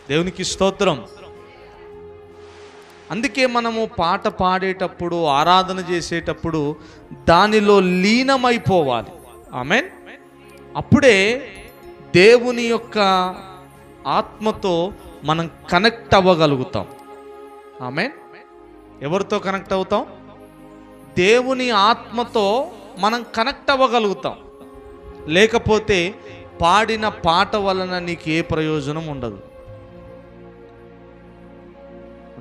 దేవునికి స్తోత్రం. అందుకే మనము పాట పాడేటప్పుడు, ఆరాధన చేసేటప్పుడు దానిలో లీనమైపోవాలి. ఆమేన్. అప్పుడే దేవుని యొక్క ఆత్మతో మనం కనెక్ట్ అవ్వగలుగుతాం. ఆమేన్. ఎవరితో కనెక్ట్ అవుతాం? దేవుని ఆత్మతో మనం కనెక్ట్ అవ్వగలుగుతాం. లేకపోతే పాడిన పాట వలన నీకు ఏ ప్రయోజనం ఉండదు.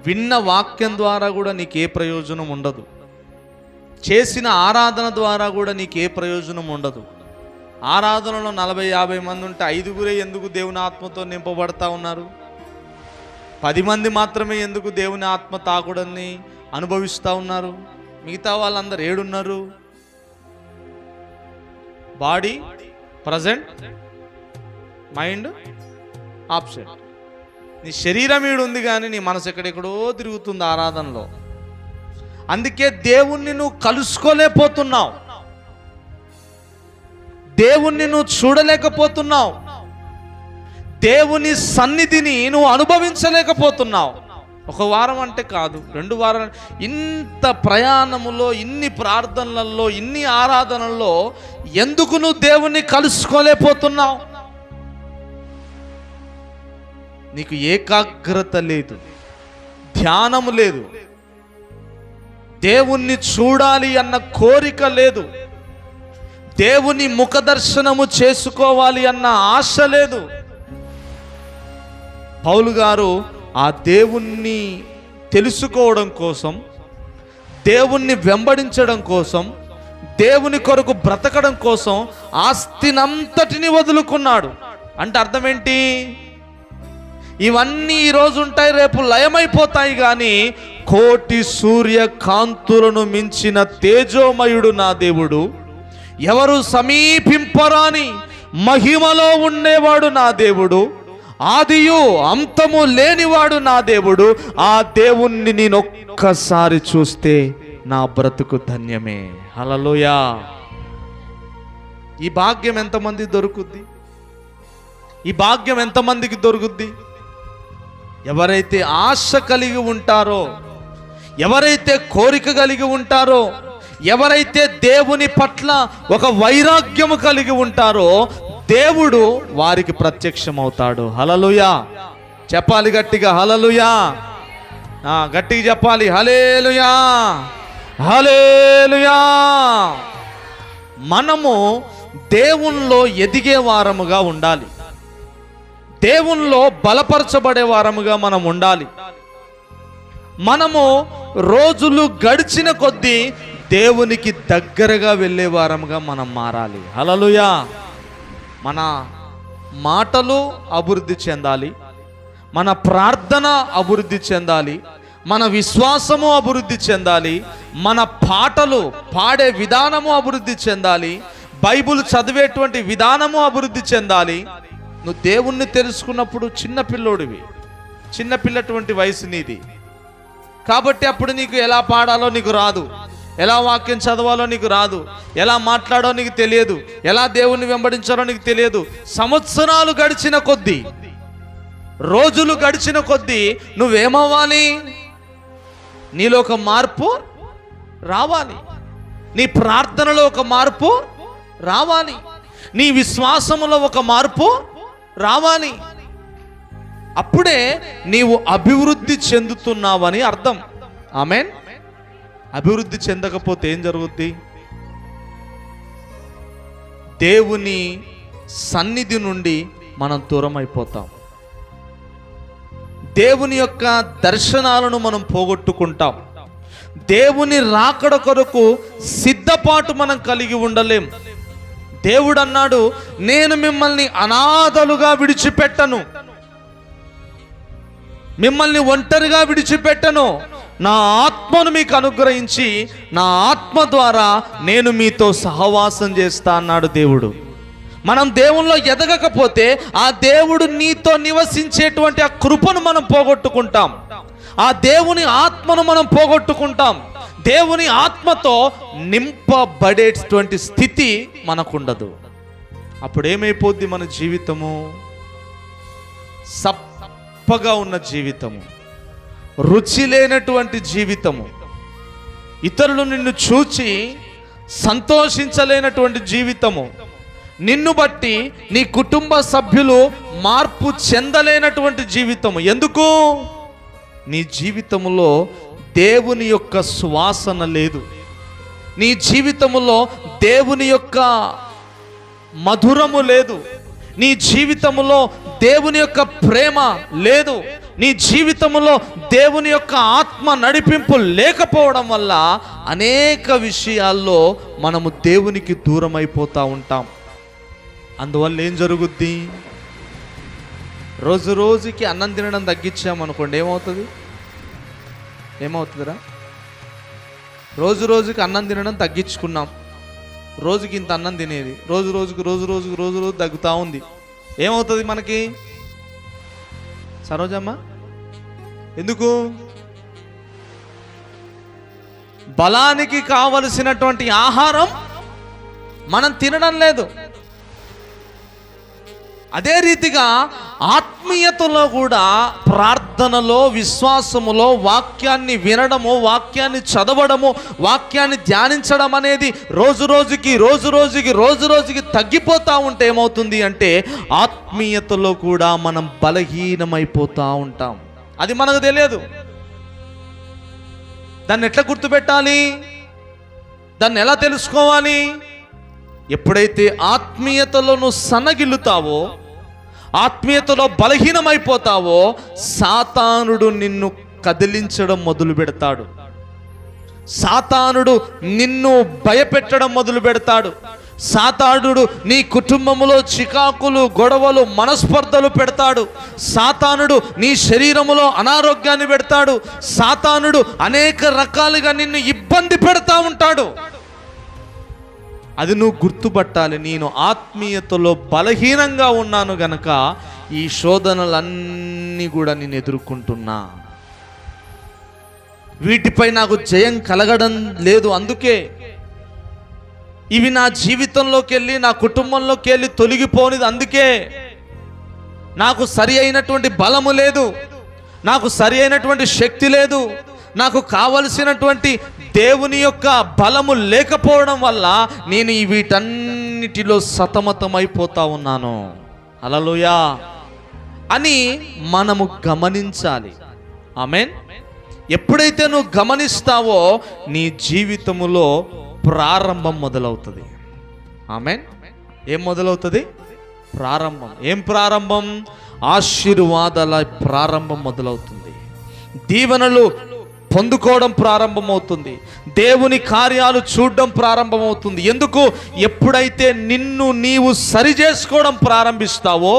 విన్న వాక్యం ద్వారా కూడా నీకే ప్రయోజనం ఉండదు. చేసిన ఆరాధన ద్వారా కూడా నీకే ప్రయోజనం ఉండదు. ఆరాధనలో 40-50 మంది ఉంటే 5గురే ఎందుకు దేవుని ఆత్మతో నింపబడతా ఉన్నారు? 10 మంది మాత్రమే ఎందుకు దేవుని ఆత్మ తాకుడని అనుభవిస్తూ ఉన్నారు? మిగతా వాళ్ళందరూ ఏడున్నారు? Body present, mind absent. నీ శరీరం ఈడు ఉంది కానీ నీ మనసు ఎక్కడెక్కడో తిరుగుతుంది ఆరాధనలో. అందుకే దేవుణ్ణి నువ్వు కలుసుకోలేకపోతున్నావు, దేవుణ్ణి నువ్వు చూడలేకపోతున్నావు, దేవుని సన్నిధిని నువ్వు అనుభవించలేకపోతున్నావు. 1 వారం అంటే కాదు, 2 వారాలు. ఇంత ప్రయాణములో, ఇన్ని ప్రార్థనలలో, ఇన్ని ఆరాధనల్లో ఎందుకు నువ్వు దేవుణ్ణి కలుసుకోలేకపోతున్నావు? నీకు ఏకాగ్రత లేదు, ధ్యానము లేదు, దేవుణ్ణి చూడాలి అన్న కోరిక లేదు, దేవుని ముఖదర్శనము చేసుకోవాలి అన్న ఆశ లేదు. పౌలు గారు ఆ దేవుణ్ణి తెలుసుకోవడం కోసం, దేవుణ్ణి వెంబడించడం కోసం, దేవుని కొరకు బ్రతకడం కోసం ఆస్తినంతటిని వదులుకున్నాడు. అంటే అర్థం ఏంటి? ఇవన్నీ ఈరోజు ఉంటాయి, రేపు లయమైపోతాయి, కానీ కోటి సూర్య కాంతులను మించిన తేజోమయుడు నా దేవుడు, ఎవరు సమీపింపరాని మహిమలో ఉండేవాడు నా దేవుడు, ఆదియు అంతము లేనివాడు నా దేవుడు. ఆ దేవుణ్ణి నేను ఒక్కసారి చూస్తే నా బ్రతుకు ధన్యమే. హల్లెలూయా. ఈ భాగ్యం ఎంతమంది దొరుకుద్ది? ఈ భాగ్యం ఎంతమందికి దొరుకుద్ది? ఎవరైతే ఆశ కలిగి ఉంటారో, ఎవరైతే కోరిక కలిగి ఉంటారో, ఎవరైతే దేవుని పట్ల ఒక వైరాగ్యము కలిగి ఉంటారో, దేవుడు వారికి ప్రత్యక్షమవుతాడు. హల్లెలూయా. చెప్పాలి గట్టిగా, హల్లెలూయా. గట్టిగా చెప్పాలి, హల్లెలూయా, హల్లెలూయా. మనము దేవునిలో ఎదిగే వారముగా ఉండాలి, దేవునిలో బలపరచబడే వారముగా మనం ఉండాలి. మనము రోజులు గడిచిన కొద్దీ దేవునికి దగ్గరగా వెళ్ళే వారముగా మనం మారాలి. హల్లెలూయా. మన మాటలు అభివృద్ధి చెందాలి, మన ప్రార్థన అభివృద్ధి చెందాలి, మన విశ్వాసము అభివృద్ధి చెందాలి, మన పాటలు పాడే విధానము అభివృద్ధి చెందాలి, బైబిల్ చదివేటువంటి విధానము అభివృద్ధి చెందాలి. నువ్వు దేవుణ్ణి తెలుసుకున్నప్పుడు చిన్నపిల్లోడివి, చిన్నపిల్లటువంటి వయసు నీది కాబట్టి అప్పుడు నీకు ఎలా పాడాలో నీకు రాదు, ఎలా వాక్యం చదవాలో నీకు రాదు, ఎలా మాట్లాడో నీకు తెలియదు, ఎలా దేవుణ్ణి వెంబడించాలో నీకు తెలియదు. సంవత్సరాలు గడిచిన కొద్దీ, రోజులు గడిచిన కొద్దీ నువ్వేమవ్వాలి? నీలో ఒక మార్పు రావాలి, నీ ప్రార్థనలో ఒక మార్పు రావాలి, నీ విశ్వాసములో ఒక మార్పు రావాలి. అప్పుడే నీవు అభివృద్ధి చెందుతున్నావని అర్థం. ఆమేన్. అభివృద్ధి చెందకపోతే ఏం జరుగుద్ది? దేవుని సన్నిధి నుండి మనం దూరం అయిపోతాం, దేవుని యొక్క దర్శనాలను మనం పోగొట్టుకుంటాం, దేవుని రాకడ కొరకు సిద్ధపాటు మనం కలిగి ఉండలేం. దేవుడు అన్నాడు, నేను మిమ్మల్ని అనాథలుగా విడిచిపెట్టను, మిమ్మల్ని ఒంటరిగా విడిచిపెట్టను, నా ఆత్మను మీకు అనుగ్రహించి నా ఆత్మ ద్వారా నేను మీతో సహవాసం చేస్తా అన్నాడు దేవుడు. మనం దేవునిలో ఎదగకపోతే ఆ దేవుడు నీతో నివసించేటువంటి ఆ కృపను మనం పోగొట్టుకుంటాం, ఆ దేవుని ఆత్మను మనం పోగొట్టుకుంటాం. దేవుని ఆత్మతో నింపబడేటువంటి స్థితి మనకుండదు. అప్పుడు ఏమైపోద్ది? మన జీవితము ఉప్పగా ఉన్న జీవితము, రుచి లేనటువంటి జీవితము, ఇతరులు నిన్ను చూచి సంతోషించలేనటువంటి జీవితము, నిన్ను బట్టి నీ కుటుంబ సభ్యులు మార్పు చెందలేనటువంటి జీవితము. ఎందుకు? నీ జీవితములో దేవుని యొక్క సువాసన లేదు, నీ జీవితములో దేవుని యొక్క మధురము లేదు, నీ జీవితములో దేవుని యొక్క ప్రేమ లేదు, నీ జీవితంలో దేవుని యొక్క ఆత్మ నడిపింపు లేకపోవడం వల్ల అనేక విషయాల్లో మనము దేవునికి దూరం అయిపోతూ ఉంటాం. అందువల్ల ఏం జరుగుద్ది? రోజు రోజుకి అన్నం తినడం తగ్గించామనుకోండి, ఏమవుతుందిరా? రోజు రోజుకి అన్నం తినడం తగ్గించుకున్నాం, రోజుకి ఇంత అన్నం తినేది రోజు రోజు తగ్గుతూ ఉంది. ఏమవుతుంది మనకి? సరోజమ్మ, ఎందుకు? బలానికి కావలసినటువంటి ఆహారం మనం తినడం లేదు. అదే రీతిగా ఆత్మీయతలో కూడా, ప్రార్థనలో, విశ్వాసములో, వాక్యాన్ని వినడము, వాక్యాన్ని చదవడము, వాక్యాన్ని ధ్యానించడం అనేది రోజు రోజుకి తగ్గిపోతూ ఉంటే ఏమవుతుంది అంటే ఆత్మీయతలో కూడా మనం బలహీనమైపోతూ ఉంటాం. అది మనకు తెలియదు. దాన్ని ఎట్లా గుర్తుపెట్టాలి? దాన్ని ఎలా తెలుసుకోవాలి? ఎప్పుడైతే ఆత్మీయతలో నువ్వు సన్నగిల్లుతావో, ఆత్మీయతలో బలహీనమైపోతావో, సాతానుడు నిన్ను కదిలించడం మొదలు పెడతాడు, సాతానుడు నిన్ను భయపెట్టడం మొదలు పెడతాడు, సాతానుడు నీ కుటుంబములో చికాకులు, గొడవలు, మనస్పర్ధలు పెడతాడు, సాతానుడు నీ శరీరములో అనారోగ్యాన్ని పెడతాడు, సాతానుడు అనేక రకాలుగా నిన్ను ఇబ్బంది పెడతా ఉంటాడు. అది నువ్వు గుర్తుపట్టాలి. నేను ఆత్మీయతలో బలహీనంగా ఉన్నాను గనక ఈ శోధనలన్నీ కూడా నేను ఎదుర్కొంటున్నా, వీటిపై నాకు జయం కలగడం లేదు. అందుకే ఇవి నా జీవితంలోకి వెళ్ళి, నా కుటుంబంలోకి వెళ్ళి తొలగిపోనిది. అందుకే నాకు సరి అయినటువంటి బలము లేదు, నాకు సరి అయినటువంటి శక్తి లేదు, నాకు కావలసినటువంటి దేవుని యొక్క బలము లేకపోవడం వల్ల నేను వీటన్నిటిలో సతమతమైపోతా ఉన్నాను. హల్లెలూయా అని మనము గమనించాలి. ఆమేన్. ఎప్పుడైతే నువ్వు గమనిస్తావో నీ జీవితములో ప్రారంభం మొదలవుతుంది. ఆమేన్. ఏం మొదలవుతుంది? ప్రారంభం. ఏం ప్రారంభం? ఆశీర్వాదాల ప్రారంభం మొదలవుతుంది. దీవెనలు పొందుకోవడం ప్రారంభమవుతుంది, దేవుని కార్యాలు చూడడం ప్రారంభమవుతుంది. ఎందుకు? ఎప్పుడైతే నిన్ను నీవు సరి చేసుకోవడం ప్రారంభిస్తావో,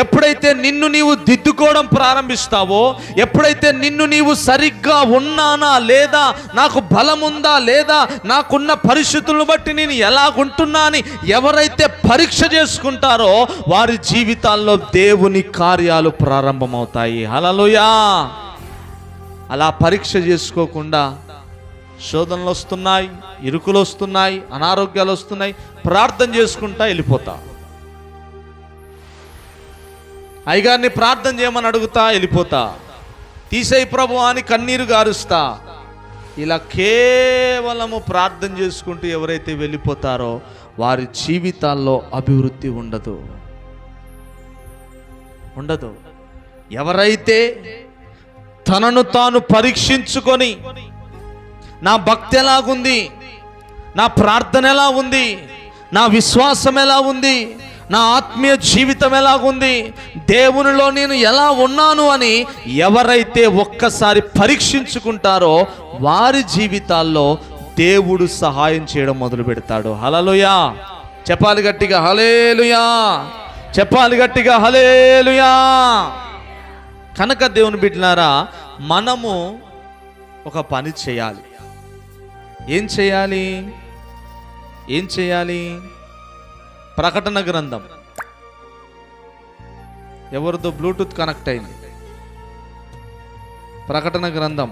ఎప్పుడైతే నిన్ను నీవు దిద్దుకోవడం ప్రారంభిస్తావో, ఎప్పుడైతే నిన్ను నీవు సరిగ్గా ఉన్నానా లేదా, నాకు బలం ఉందా లేదా, నాకున్న పరిస్థితులను బట్టి నేను ఎలాగుంటున్నా అని ఎవరైతే పరీక్ష చేసుకుంటారో వారి జీవితాల్లో దేవుని కార్యాలు ప్రారంభమవుతాయి. హల్లెలూయా. అలా పరీక్ష చేసుకోకుండా శోధనలు వస్తున్నాయి, ఇరుకులు వస్తున్నాయి, అనారోగ్యాలు వస్తున్నాయి, ప్రార్థన చేసుకుంటా వెళ్ళిపోతా, అయ్యగారిని ప్రార్థన చేయమని అడుగుతా వెళ్ళిపోతా, తీసేయి ప్రభు అని కన్నీరు గారుస్తా. ఇలా కేవలము ప్రార్థన చేసుకుంటూ ఎవరైతే వెళ్ళిపోతారో వారి జీవితాల్లో అభివృద్ధి ఉండదు. ఎవరైతే తనను తాను పరీక్షించుకొని, నా భక్తి ఎలాగుంది, నా ప్రార్థన ఎలా ఉంది, నా విశ్వాసం ఎలా ఉంది, నా ఆత్మీయ జీవితం ఎలాగుంది, దేవునిలో నేను ఎలా ఉన్నాను అని ఎవరైతే ఒక్కసారి పరీక్షించుకుంటారో వారి జీవితాల్లో దేవుడు సహాయం చేయడం మొదలు పెడతాడు. హల్లెలూయా. చెప్పాలి గట్టిగా హల్లెలూయా, చెప్పాలి గట్టిగా హల్లెలూయా. కనుక దేవుని బిడ్డలారా, మనము ఒక పని చేయాలి. ఏం చేయాలి? ప్రకటన గ్రంథం. ఎవరితో బ్లూటూత్ కనెక్ట్ అయింది? ప్రకటన గ్రంథం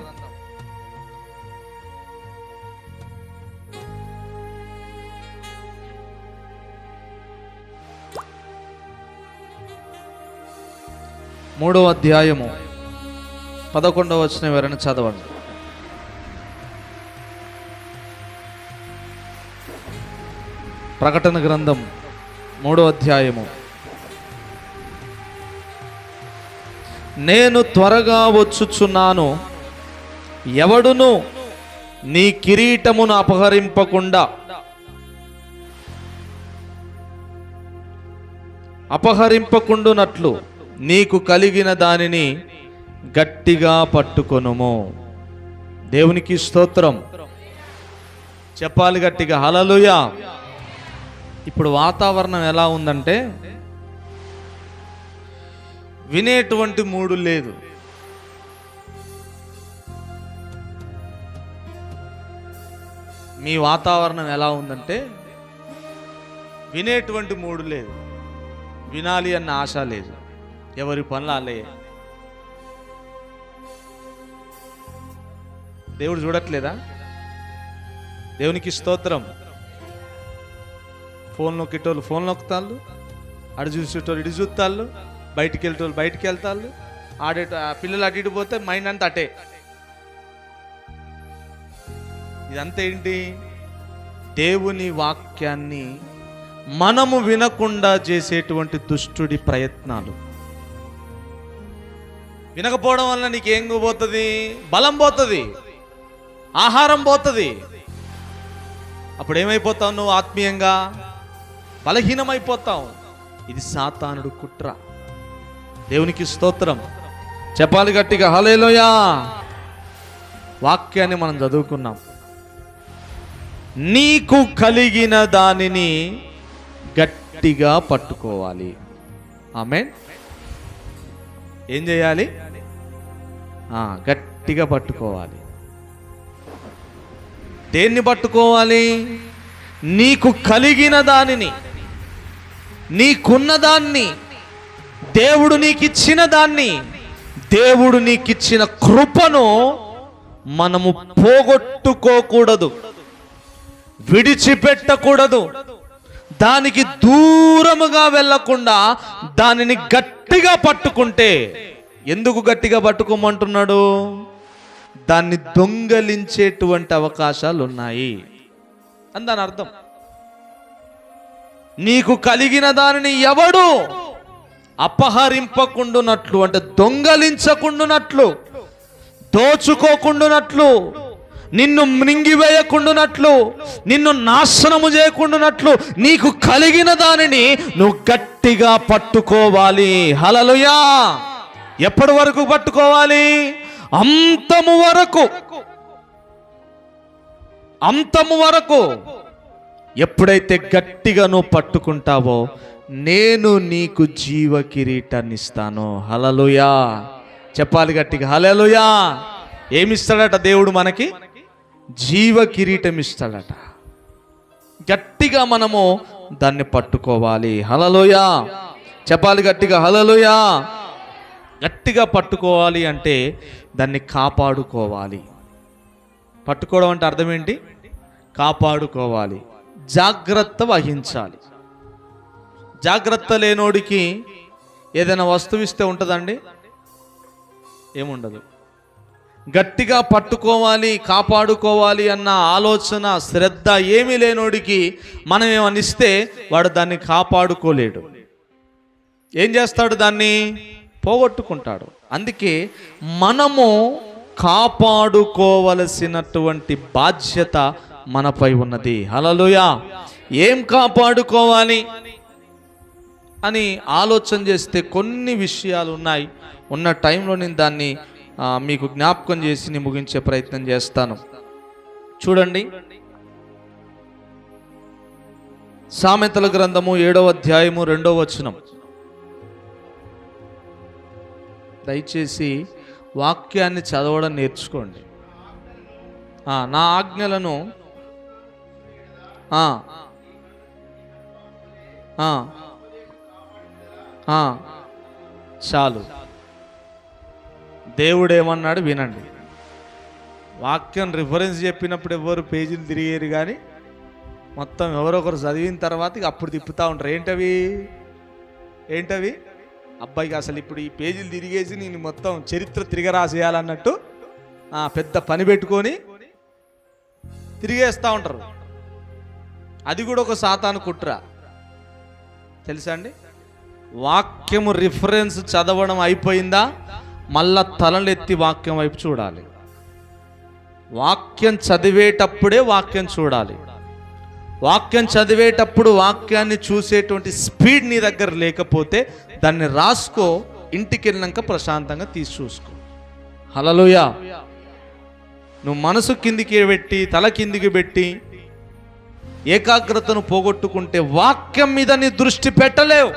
3వ అధ్యాయము 11వ వచనం ఎవరైనా చదవండి. ప్రకటన గ్రంథం 3వ అధ్యాయము. నేను త్వరగా వచ్చుచున్నాను, ఎవడును నీ కిరీటమును అపహరింపకుండునట్లు నీకు కలిగిన దానిని గట్టిగా పట్టుకొనుము. దేవునికి స్తోత్రం. చెప్పాలి గట్టిగా హల్లెలూయా. ఇప్పుడు వాతావరణం ఎలా ఉందంటే వినేటువంటి మూడు లేదు. మీ వాతావరణం ఎలా ఉందంటే వినేటువంటి మూడు లేదు, వినాలి అన్న ఆశ లేదు, ఎవరి పనులు అలే. దేవుడు చూడట్లేదా? దేవునికి స్తోత్రం. ఫోన్ నొక్కేటోళ్ళు ఫోన్ నొక్కుతాళ్ళు, అటు చూసేటోళ్ళు ఇటు చూస్తాళ్ళు, బయటికి వెళ్ళేటోళ్ళు బయటికి వెళ్తాళ్ళు, పిల్లలు అటు ఇటు పోతే మైండ్ అంతా అటే. ఇదంతా ఏంటి? దేవుని వాక్యాన్ని మనము వినకుండా చేసేటువంటి దుష్టుడి ప్రయత్నాలు. వినకపోవడం వల్ల నీకేం పోతుంది? బలం పోతుంది, ఆహారం పోతుంది. అప్పుడు ఏమైపోతావు? నువ్వు ఆత్మీయంగా బలహీనమైపోతావు. ఇది సాతానుడు కుట్ర. దేవునికి స్తోత్రం. చెప్పాలి గట్టిగా హల్లెలూయా. వాక్యాన్ని మనం చదువుకున్నాం. నీకు కలిగిన దానిని గట్టిగా పట్టుకోవాలి. ఆమేన్. ఏం చేయాలి? గట్టిగా పట్టుకోవాలి. దేన్ని పట్టుకోవాలి? నీకు కలిగిన దానిని, నీకున్న దాన్ని, దేవుడు నీకిచ్చిన దాన్ని, దేవుడు నీకిచ్చిన కృపను మనము పోగొట్టుకోకూడదు, విడిచిపెట్టకూడదు. దానికి దూరముగా వెళ్ళకుండా దానిని గట్టిగా పట్టుకుంటే, ఎందుకు గట్టిగా పట్టుకోమంటున్నాడు? దాన్ని దొంగలించేటువంటి అవకాశాలు ఉన్నాయి అని దాని అర్థం. నీకు కలిగిన దానిని ఎవడు అపహరింపకుండునట్లు, అంటే దొంగలించకుండునట్లు, దోచుకోకుండునట్లు, నిన్ను మృంగివేయకుండునట్లు, నిన్ను నాశనము చేయకుండునట్లు నీకు కలిగిన దానిని నువ్వు గట్టిగా పట్టుకోవాలి. హల్లెలూయా. ఎప్పటి వరకు పట్టుకోవాలి? అంతము వరకు. అంతము వరకు. ఎప్పుడైతే గట్టిగా నువ్వు పట్టుకుంటావో నేను నీకు జీవ కిరీటాన్ని ఇస్తాను. హల్లెలూయా. చెప్పాలి గట్టిగా హల్లెలూయా. ఏమిస్తాడట దేవుడు? మనకి జీవ కిరీటం ఇస్తాడట. గట్టిగా మనము దాన్ని పట్టుకోవాలి. హల్లెలూయా. చెప్పాలి గట్టిగా హల్లెలూయా. గట్టిగా పట్టుకోవాలి అంటే దాన్ని కాపాడుకోవాలి. పట్టుకోవడం అంటే అర్థం ఏంటి? కాపాడుకోవాలి, జాగ్రత్త వహించాలి. జాగ్రత్త లేనోడికి ఏదైనా వస్తువు ఇస్తే ఉంటుందండి? ఏముండదు. గట్టిగా పట్టుకోవాలి, కాపాడుకోవాలి అన్న ఆలోచన, శ్రద్ధ ఏమీ లేనోడికి మనం ఏమని ఇస్తే వాడు దాన్ని కాపాడుకోలేడు. ఏం చేస్తాడు? దాన్ని పోగొట్టుకుంటాడు. అందుకే మనము కాపాడుకోవలసినటువంటి బాధ్యత మనపై ఉన్నది. హల్లెలూయా. ఏం కాపాడుకోవాలి అని ఆలోచన చేస్తే కొన్ని విషయాలు ఉన్నాయి. ఉన్న టైంలో నేను దాన్ని మీకు జ్ఞాపకం చేసి నేను ముగించే ప్రయత్నం చేస్తాను. చూడండి, సామెతల గ్రంథము 7వ అధ్యాయము 2వ వచనం. దయచేసి వాక్యాన్ని చదవడం నేర్చుకోండి. నా ఆజ్ఞలను చాలు. దేవుడు ఏమన్నాడు వినండి. వాక్యం రిఫరెన్స్ చెప్పినప్పుడు ఎవరు పేజీలు తిరిగేరు, కానీ మొత్తం ఎవరొకరు చదివిన తర్వాత అప్పుడు తిప్పుతూ ఉంటారు. ఏంటవి? అబ్బాయికి అసలు ఇప్పుడు ఈ పేజీలు తిరిగేసి నేను మొత్తం చరిత్ర తిరగరాసేయాలన్నట్టు పెద్ద పని పెట్టుకొని తిరిగేస్తూ ఉంటారు. అది కూడా ఒక సాతాను కుట్ర తెలుసా అండి. వాక్యము రిఫరెన్స్ చదవడం అయిపోయిందా, మళ్ళా తలలెత్తి వాక్యం వైపు చూడాలి. వాక్యం చదివేటప్పుడే వాక్యం చూడాలి. వాక్యం చదివేటప్పుడు వాక్యాన్ని చూసేటువంటి స్పీడ్ నీ దగ్గర లేకపోతే దాన్ని రాసుకో, ఇంటికి వెళ్ళినాక ప్రశాంతంగా తీసి చూసుకో. హల్లెలూయా. నువ్వు మనసు కిందికి పెట్టి తల కిందికి పెట్టి ఏకాగ్రతను పోగొట్టుకుంటే వాక్యం మీద నీ దృష్టి పెట్టలేవు.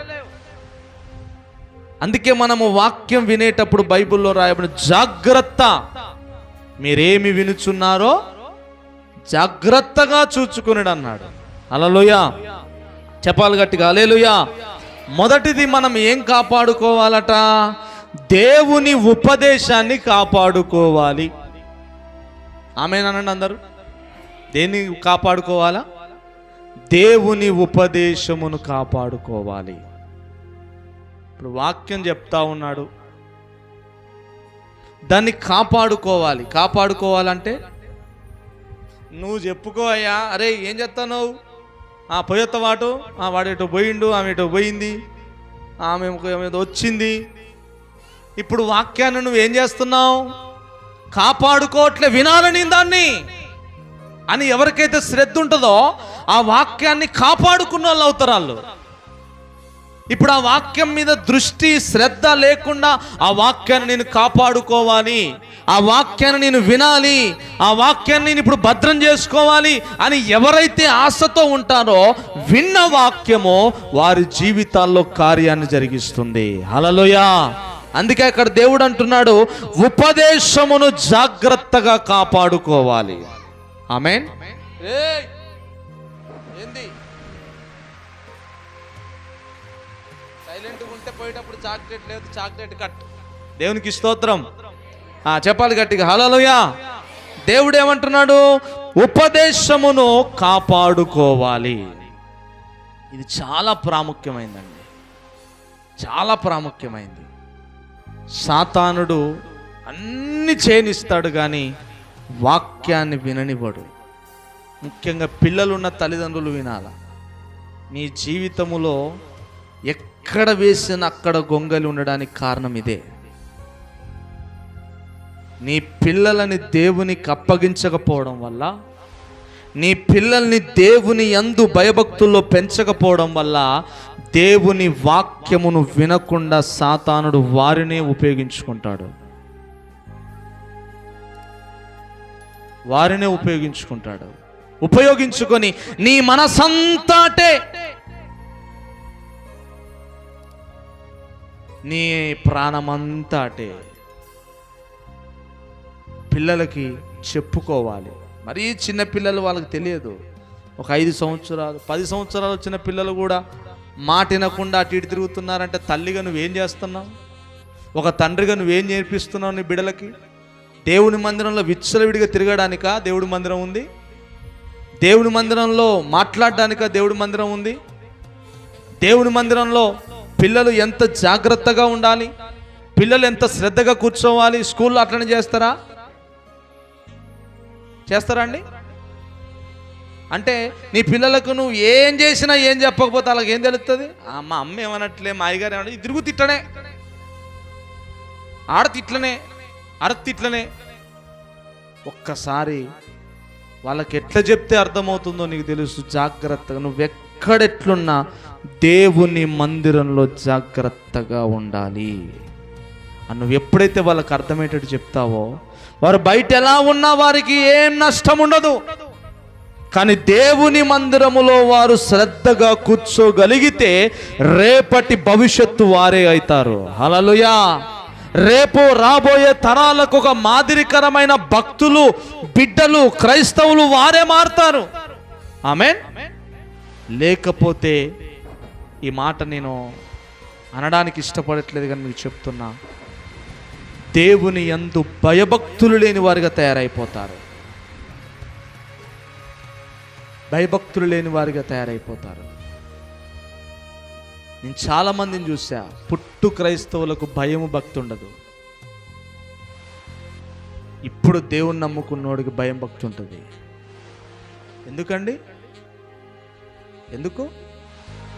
అందుకే మనము వాక్యం వినేటప్పుడు బైబిల్లో రాయబడిన జాగ్రత్త, మీరేమి వినుచున్నారో జాగ్రత్తగా చూచుకునేడు అన్నాడు. హల్లెలూయా. చెప్పాలి గట్టిగా హల్లెలూయా. మొదటిది మనం ఏం కాపాడుకోవాలట? దేవుని ఉపదేశాన్ని కాపాడుకోవాలి. ఆమేనండి అందరూ. దేన్ని కాపాడుకోవాలా? దేవుని ఉపదేశమును కాపాడుకోవాలి. ఇప్పుడు వాక్యం చెప్తా ఉన్నాడు, దాన్ని కాపాడుకోవాలి. కాపాడుకోవాలంటే నువ్వు చెప్పుకో అయ్యా, అరే ఏం చెప్తావు నువ్వు, పోయొత్త వాటు, వాడు ఎటు పోయిండు, ఆమె ఎటు పోయింది, ఆమె వచ్చింది. ఇప్పుడు వాక్యాన్ని నువ్వేం చేస్తున్నావు? కాపాడుకోవట్లే, వినాలని దాన్ని అని ఎవరికైతే శ్రద్ధ ఉంటుందో ఆ వాక్యాన్ని కాపాడుకున్న వాళ్ళు అవుతారు వాళ్ళు. ఇప్పుడు ఆ వాక్యం మీద దృష్టి శ్రద్ధ లేకుండా ఆ వాక్యాన్ని నేను కాపాడుకోవాలి, ఆ వాక్యాన్ని నేను వినాలి, ఆ వాక్యాన్ని నేను ఇప్పుడు భద్రం చేసుకోవాలి అని ఎవరైతే ఆశతో ఉంటారో విన్న వాక్యము వారి జీవితాల్లో కార్యాన్ని జరిగిస్తుంది. హల్లెలూయా. అందుకే అక్కడ దేవుడు అంటున్నాడు, ఉపదేశమును జాగ్రత్తగా కాపాడుకోవాలి. ఆమేన్. ఏంది సైలెంట్గా ఉంటే పోయేటప్పుడు చాక్లెట్ లేదు, చాక్లెట్ కట్. దేవునికి స్తోత్రం. చెప్పాలి గట్టిగా హల్లెలూయా. దేవుడు ఏమంటున్నాడు? ఉపదేశమును కాపాడుకోవాలి. ఇది చాలా ప్రాముఖ్యమైందండి, చాలా ప్రాముఖ్యమైంది. సాతానుడు అన్ని చేయనిస్తాడు కానీ వాక్యాన్ని విననివ్వడు. ముఖ్యంగా పిల్లలున్న తల్లిదండ్రులు వినాల. నీ జీవితములో ఎక్కడ వేసిన అక్కడ గొంగలి ఉండడానికి కారణం ఇదే. నీ పిల్లలని దేవునికి అప్పగించకపోవడం వల్ల, నీ పిల్లల్ని దేవుని యందు భయభక్తుల్లో పెంచకపోవడం వల్ల దేవుని వాక్యమును వినకుండా సాతానుడు వారినే ఉపయోగించుకుంటాడు. వారినే ఉపయోగించుకుంటాడు. ఉపయోగించుకొని నీ మనసంతాటే, నీ ప్రాణమంతాటే పిల్లలకి చెప్పుకోవాలి. మరీ చిన్న పిల్లలు వాళ్ళకి తెలియదు. ఒక 5 సంవత్సరాలు 10 సంవత్సరాలు వచ్చిన పిల్లలు కూడా మాట వినకుండా అటు ఇటు తిరుగుతున్నారంటే తల్లిగా నువ్వేం చేస్తున్నావు? ఒక తండ్రిగా నువ్వేం నేర్పిస్తున్నావు నీ బిడ్డలకి? దేవుని మందిరంలో విచ్చలవిడిగా తిరగడానికా దేవుడి మందిరం ఉంది? దేవుని మందిరంలో మాట్లాడడానికా దేవుడి మందిరం ఉంది? దేవుని మందిరంలో పిల్లలు ఎంత జాగ్రత్తగా ఉండాలి, పిల్లలు ఎంత శ్రద్ధగా కూర్చోవాలి. స్కూల్లో అట్లనే చేస్తారా అండి? అంటే నీ పిల్లలకు నువ్వు ఏం చేసినా ఏం చెప్పకపోతే వాళ్ళకి ఏం తెలుస్తుంది? మా అమ్మ ఏమనట్లే, మా అయ్యగారు ఏమన్నా, తిరుగు తిట్లనే, ఆడ తిట్లనే, తిట్లనే. ఒక్కసారి వాళ్ళకి ఎట్లా చెప్తే అర్థమవుతుందో నీకు తెలుసు. జాగ్రత్తగా నువ్వెక్కడెట్లున్నా దేవుని మందిరంలో జాగ్రత్తగా ఉండాలి అని నువ్వు ఎప్పుడైతే వాళ్ళకి అర్థమయ్యేటట్టు చెప్తావో, వారు బయట ఎలా ఉన్నా వారికి ఏం నష్టం ఉండదు. కానీ దేవుని మందిరములో వారు శ్రద్ధగా కూర్చోగలిగితే రేపటి భవిష్యత్తు వారే అవుతారు. హల్లెలూయా. రేపు రాబోయే తరాలకు ఒక మాదిరికరమైన భక్తులు, బిడ్డలు, క్రైస్తవులు వారే మారుతారు. ఆమేన్. లేకపోతే ఈ మాట నేను అనడానికి ఇష్టపడట్లేదు కానీ మీకు చెప్తున్నా, దేవుని యందు భయభక్తులు లేని వారిగా తయారైపోతారు. భయభక్తులు లేని వారిగా తయారైపోతారు. నేను చాలా మందిని చూసా, పుట్టు క్రైస్తవులకు భయము భక్తి ఉండదు. ఇప్పుడు దేవుణ్ణి నమ్ముకున్నోడికి భయం భక్తి ఉంటుంది. ఎందుకండి? ఎందుకు?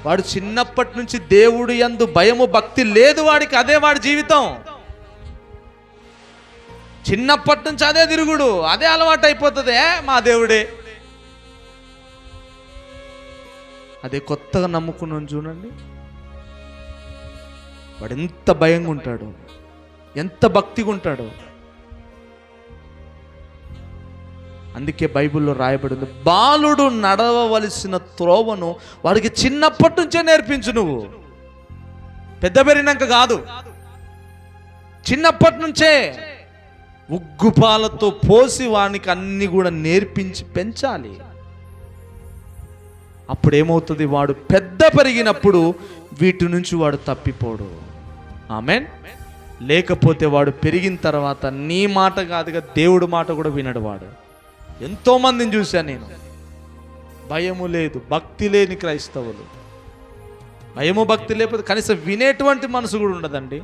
వాడు చిన్నప్పటి నుంచి దేవుడు యందు భయము భక్తి లేదు వాడికి. అదే వాడి జీవితం. చిన్నప్పటి నుంచి అదే తిరుగుడు, అదే అలవాటు అయిపోతుంది. మా దేవుడే. అదే కొత్తగా నమ్ముకున్నాను చూడండి, వాడు ఎంత భయంగా ఉంటాడు, ఎంత భక్తిగా ఉంటాడు. అందుకే బైబిల్లో రాయబడింది, బాలుడు నడవవలసిన త్రోవను వాడికి చిన్నప్పటి నుంచే నేర్పించు. నువ్వు పెద్ద పెరిగినాక కాదు, చిన్నప్పటి నుంచే ఉగ్గుపాలతో పోసి వానికి అన్ని కూడా నేర్పించి పెంచాలి. అప్పుడేమవుతుంది, వాడు పెద్ద పెరిగినప్పుడు వీటి నుంచి వాడు తప్పిపోడు. ఆమేన్. లేకపోతే వాడు పెరిగిన తర్వాత నీ మాట కాదుగా దేవుడి మాట కూడా వినడు వాడు. ఎంతోమందిని చూశాను నేను, భయము లేదు, భక్తి లేని క్రైస్తవులు. భయము భక్తి లేకపోతే కనీసం వినేటువంటి మనసు కూడా ఉండదండి.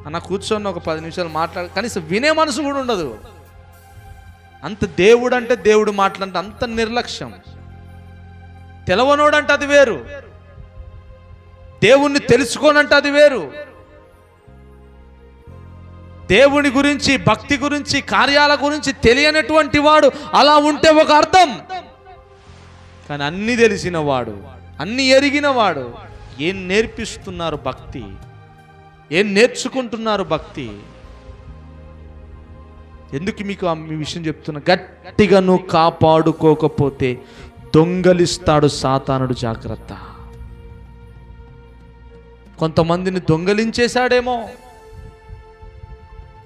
అన్న కూర్చొని ఒక 10 నిమిషాలు మాట్లాడు, కనీసం వినే మనసు కూడా ఉండదు. అంత దేవుడు అంటే దేవుడు మాట్లాడంటే అంత నిర్లక్ష్యం. తెలవనోడంటే అది వేరు, దేవుణ్ణి తెలుసుకోనంటే అది వేరు. దేవుని గురించి, భక్తి గురించి, కార్యాల గురించి తెలియనటువంటి వాడు అలా ఉంటే ఒక అర్థం. కానీ అన్ని తెలిసిన వాడు, అన్ని ఎరిగిన వాడు ఏం నేర్పిస్తున్నారు భక్తి, ఏం నేర్చుకుంటున్నారు భక్తి? ఎందుకు మీకు ఈ విషయం చెప్తున్నా? గట్టిగా నువ్వు కాపాడుకోకపోతే దొంగలిస్తాడు సాతానుడు. జాగ్రత్త. కొంతమందిని దొంగలించేశాడేమో,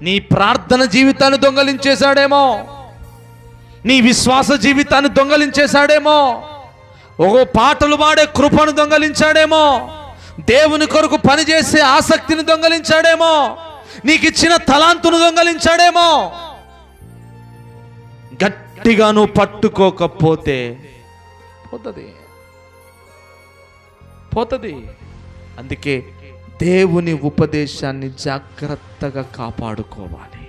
నీ ప్రార్థన జీవితాన్ని దొంగలించేశాడేమో, నీ విశ్వాస జీవితాన్ని దొంగలించేశాడేమో, ఒక పాటలు పాడే కృపను దొంగలించాడేమో, దేవుని కొరకు పనిచేసే ఆసక్తిని దొంగలించాడేమో, నీకు ఇచ్చిన తలాంతును దొంగలించాడేమో. గట్టిగా నువ్వు పట్టుకోకపోతే పోతుంది. అందుకే దేవుని ఉపదేశాన్ని జాగ్రత్తగా కాపాడుకోవాలి.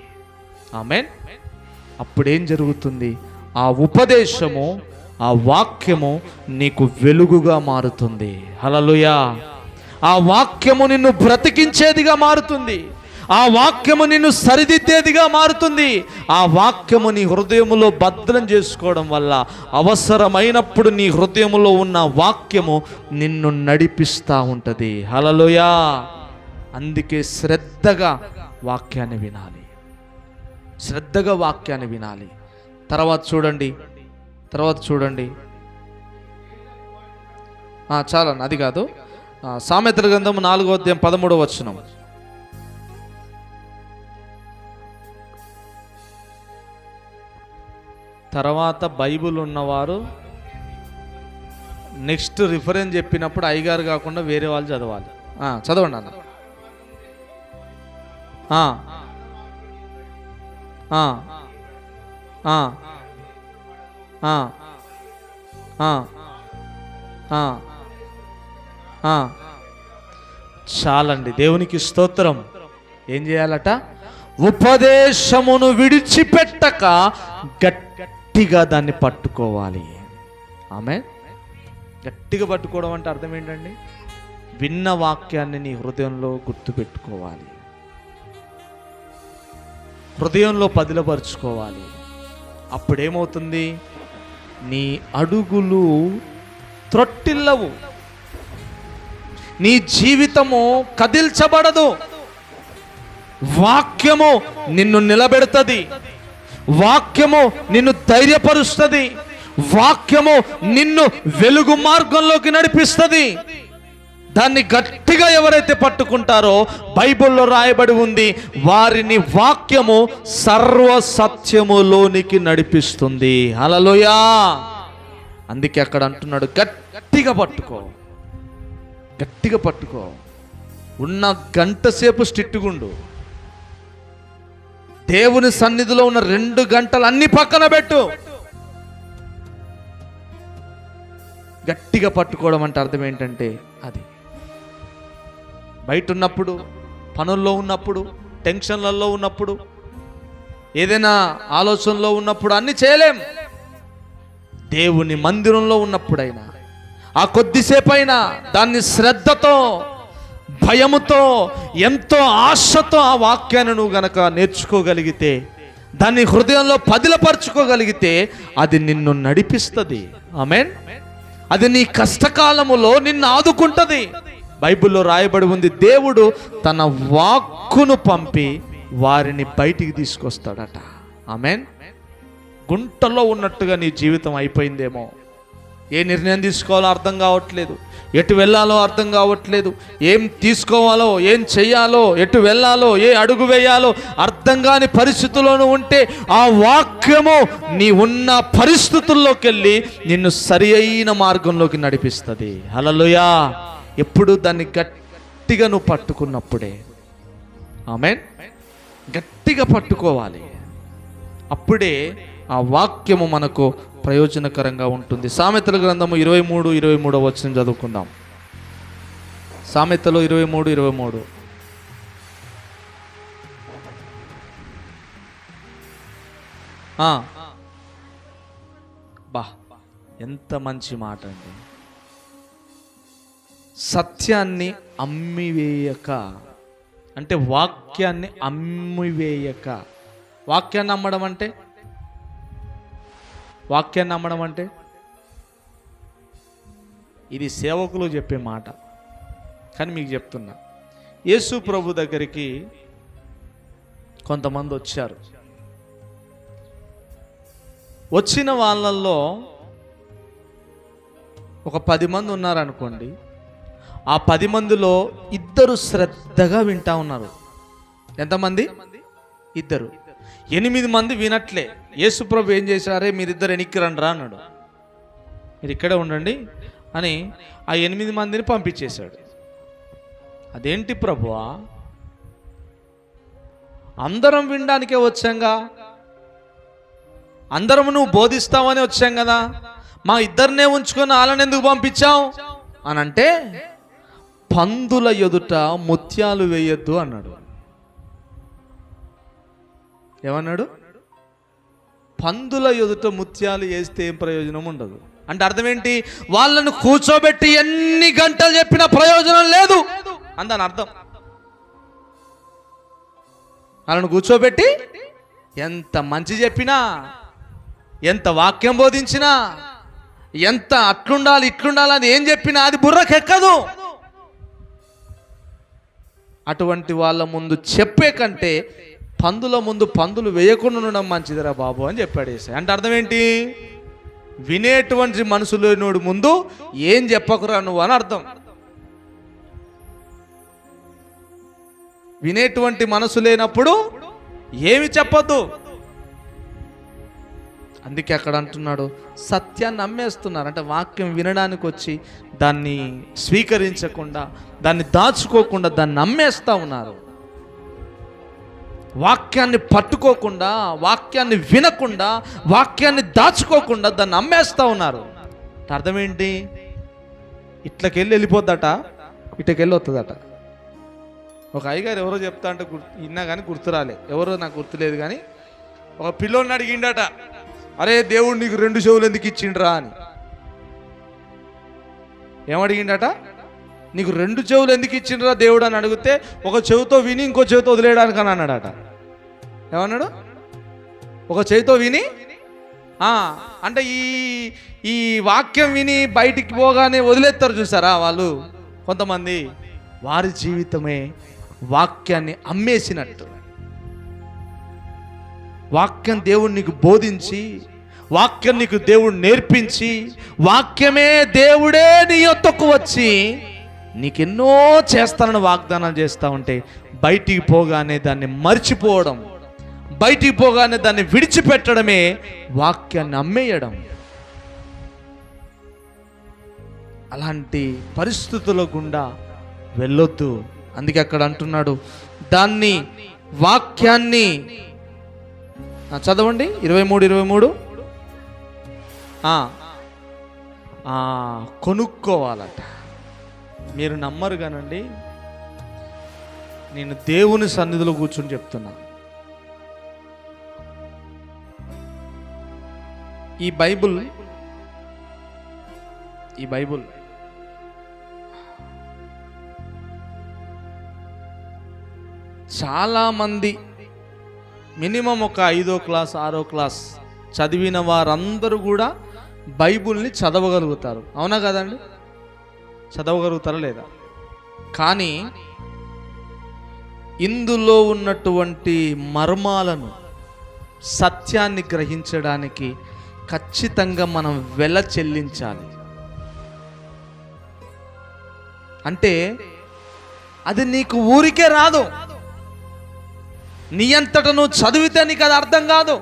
ఆమేన్. అప్పుడేం జరుగుతుంది? ఆ ఉపదేశము, ఆ వాక్యము నీకు వెలుగుగా మారుతుంది. హల్లెలూయా. ఆ వాక్యము నిన్ను బ్రతికించేదిగా మారుతుంది. ఆ వాక్యము నిన్ను సరిదిద్దేదిగా మారుతుంది. ఆ వాక్యము నీ హృదయములో భద్రం చేసుకోవడం వల్ల అవసరమైనప్పుడు నీ హృదయములో ఉన్న వాక్యము నిన్ను నడిపిస్తూ ఉంటుంది. హల్లెలూయా. అందుకే శ్రద్ధగా వాక్యాన్ని వినాలి, శ్రద్ధగా వాక్యాన్ని వినాలి. తర్వాత చూడండి చాలండి, అది కాదు. సామెతల గ్రంథం 4వ అధ్యాయం 13వ వచనం. తర్వాత బైబిల్ ఉన్నవారు నెక్స్ట్ రిఫరెన్స్ చెప్పినప్పుడు అయ్యగారు కాకుండా వేరే వాళ్ళు చదవాలి. చదవండి అన్న. చాలండి, దేవునికి స్తోత్రం. ఏం చేయాలట? ఉపదేశమును విడిచిపెట్టక గట్టిగా దాన్ని పట్టుకోవాలి. ఆమె గట్టిగా పట్టుకోవడం అంటే అర్థం ఏంటండి? విన్న వాక్యాన్ని నీ హృదయంలో గుర్తుపెట్టుకోవాలి, హృదయంలో పదిలపరుచుకోవాలి. అప్పుడేమవుతుంది? నీ అడుగులు త్రొట్టిల్లవు, నీ జీవితము కదిల్చబడదు. వాక్యము నిన్ను నిలబెడుతుంది, వాక్యము నిన్ను ధైర్యపరుస్తుంది, వాక్యము నిన్ను వెలుగు మార్గంలోకి నడిపిస్తుంది. దాన్ని గట్టిగా ఎవరైతే పట్టుకుంటారో బైబిల్లో రాయబడి ఉంది, వారిని వాక్యము సర్వ సత్యములోనికి నడిపిస్తుంది. హల్లెలూయా. అందుకే అక్కడ అంటున్నాడు, గట్టిగా పట్టుకో, గట్టిగా పట్టుకో. ఉన్న గంట సేపు స్టిట్టుగుండు. దేవుని సన్నిధిలో ఉన్న 2 గంటలు అన్ని పక్కన పెట్టు. గట్టిగా పట్టుకోవడం అంటే అర్థం ఏంటంటే అది బయట ఉన్నప్పుడు, పనుల్లో ఉన్నప్పుడు, టెన్షన్లలో ఉన్నప్పుడు, ఏదైనా ఆలోచనలో ఉన్నప్పుడు అన్నీ చేయలేం. దేవుని మందిరంలో ఉన్నప్పుడైనా ఆ కొద్దిసేపైనా దాన్ని శ్రద్ధతో, భయముతో, ఎంతో ఆశతో ఆ వాక్యాన్ని నువ్వు గనక నేర్చుకోగలిగితే, దాన్ని హృదయంలో పదిలపరుచుకోగలిగితే అది నిన్ను నడిపిస్తుంది. ఆమేన్. అది నీ కష్టకాలములో నిన్ను ఆదుకుంటుంది. బైబిల్లో రాయబడి ఉంది, దేవుడు తన వాక్కును పంపి వారిని బయటికి తీసుకొస్తాడట. ఆమేన్. గుంటలో ఉన్నట్టుగా నీ జీవితం అయిపోయిందేమో, ఏ నిర్ణయం తీసుకోవాలో అర్థం కావట్లేదు, ఎటు వెళ్ళాలో అర్థం కావట్లేదు, ఏం తీసుకోవాలో, ఏం చెయ్యాలో, ఎటు వెళ్ళాలో, ఏ అడుగు వేయాలో అర్థం కాని పరిస్థితుల్లోనూ ఉంటే ఆ వాక్యము నీ ఉన్న పరిస్థితుల్లోకి వెళ్ళి నిన్ను సరి అయిన మార్గంలోకి నడిపిస్తుంది. హల్లెలూయా. ఎప్పుడు దాన్ని గట్టిగా నువ్వు పట్టుకున్నప్పుడే, ఆమేన్, గట్టిగా పట్టుకోవాలి. అప్పుడే ఆ వాక్యము మనకు ప్రయోజనకరంగా ఉంటుంది. సామెతల గ్రంథము 23:23 వచనం చదువుకుందాం. సామెతలు 23:23. బా, ఎంత మంచి మాట అండి. సత్యాన్ని అమ్మివేయక, అంటే వాక్యాన్ని అమ్మివేయక. వాక్యాన్ని అమ్మడం అంటే, వాక్యాన్ని నమ్మడం అంటే ఇది సేవకులు చెప్పే మాట, కానీ మీకు చెప్తున్నా. యేసు ప్రభు దగ్గరికి కొంతమంది వచ్చారు. వచ్చిన వాళ్ళల్లో ఒక 10 మంది ఉన్నారనుకోండి. ఆ 10 మందిలో 2 శ్రద్ధగా వింటా ఉన్నారు. ఎంతమంది? 2. 8 మంది వినట్లే. యేసుప్రభు ఏం చేశారే, మీరిద్దరు వెనక్కి రండిరా అన్నాడు. మీరు ఇక్కడే ఉండండి అని ఆ 8 మందిని పంపించేశాడు. అదేంటి ప్రభువా, అందరం వినడానికే వచ్చాంగా, అందరం నువ్వు బోధిస్తావని వచ్చాం కదా, మా ఇద్దరినే ఉంచుకొని వాళ్ళని ఎందుకు పంపించావు అని అంటే, పందుల ఎదుట ముత్యాలు వేయొద్దు అన్నాడు. ఏమన్నాడు? పందుల ఎదుట ముత్యాలు వేస్తే ఏం ప్రయోజనం ఉండదు అంటే అర్థం ఏంటి? వాళ్ళను కూర్చోబెట్టి ఎన్ని గంటలు చెప్పినా ప్రయోజనం లేదు అందని అర్థం. వాళ్ళను కూర్చోబెట్టి ఎంత మంచి చెప్పినా, ఎంత వాక్యం బోధించినా, ఎంత అట్లుండాలి ఇట్లుండాలి అని ఏం చెప్పినా అది బుర్రకెక్కదు. అటువంటి వాళ్ళ ముందు చెప్పే కంటే పందుల ముందు పందులు వేయకుండా ఉండడం మంచిదిరా బాబు అని చెప్పాడు యేసయ్య. అంటే అర్థం ఏంటి? వినేటువంటి మనసులోనోడు ముందు ఏం చెప్పకురా నువ్వు అని అర్థం. వినేటువంటి మనసు లేనప్పుడు ఏమి చెప్పొద్దు. అందుకే అక్కడ అంటున్నాడు, సత్యాన్ని నమ్మేస్తున్నారు. అంటే వాక్యం వినడానికి వచ్చి దాన్ని స్వీకరించకుండా, దాన్ని దాచుకోకుండా దాన్ని నమ్మేస్తూ ఉన్నారు. వాక్యాన్ని పట్టుకోకుండా, వాక్యాన్ని వినకుండా, వాక్యాన్ని దాచుకోకుండా దాన్ని అమ్మేస్తూ ఉన్నారు. అర్థం ఏంటి? ఇట్లకెళ్ళి వెళ్ళిపోద్దట, ఇట్లకెళ్ళి వస్తుందట. ఒక అయ్యగారు ఎవరో చెప్తా అంటే విన్నా కానీ గుర్తురాలే, ఎవరో నాకు గుర్తులేదు. కానీ ఒక పిల్లోని అడిగిండట, అరే దేవుడు నీకు 2 చెవులు ఎందుకు ఇచ్చిండ్రా అని. ఏమడిగిండట? నీకు 2 చెవులు ఎందుకు ఇచ్చిండ్రా దేవుడు అని అడిగితే, ఒక చెవితో విని ఇంకో చెవితో వదిలేయడానికి అని అన్నాడట. ఏమన్నాడు? ఒక చెవితో విని, అంటే ఈ వాక్యం విని బయటికి పోగానే వదిలేస్తారు చూసారా వాళ్ళు కొంతమంది, వారి జీవితమే వాక్యాన్ని అమ్మేసినట్టు. వాక్యం దేవుడు నీకు బోధించి, వాక్యం నీకు దేవుడు నేర్పించి, వాక్యమే దేవుడే నీ యొద్దకు వచ్చి నీకెన్నో చేస్తానని వాగ్దానం చేస్తూ ఉంటే, బయటికి పోగానే దాన్ని మర్చిపోవడం, బయటికి పోగానే దాన్ని విడిచిపెట్టడమే వాక్యాన్ని అమ్మేయడం. అలాంటి పరిస్థితుల గుండా వెళ్ళొద్దు. అందుకే అక్కడ అంటున్నాడు, దాన్ని వాక్యాన్ని చదవండి 23 కొనుక్కోవాలట. మీరు నమ్మరు కానండి, నేను దేవుని సన్నిధిలో కూర్చొని చెప్తున్నా. ఈ బైబుల్ చాలామంది మినిమం ఒక 5వ క్లాస్ 6వ క్లాస్ చదివిన వారందరూ కూడా బైబుల్ని చదవగలుగుతారు. అవునా కదండి? చదవగలుగుతారా లేదా? కానీ ఇందులో ఉన్నటువంటి మర్మాలను, సత్యాన్ని గ్రహించడానికి ఖచ్చితంగా మనం వెల చెల్లించాలి. అంటే అది నీకు ఊరికే రాదు. నీ అంతట నువ్వు చదివితే నీకు అది అర్థం కాదు.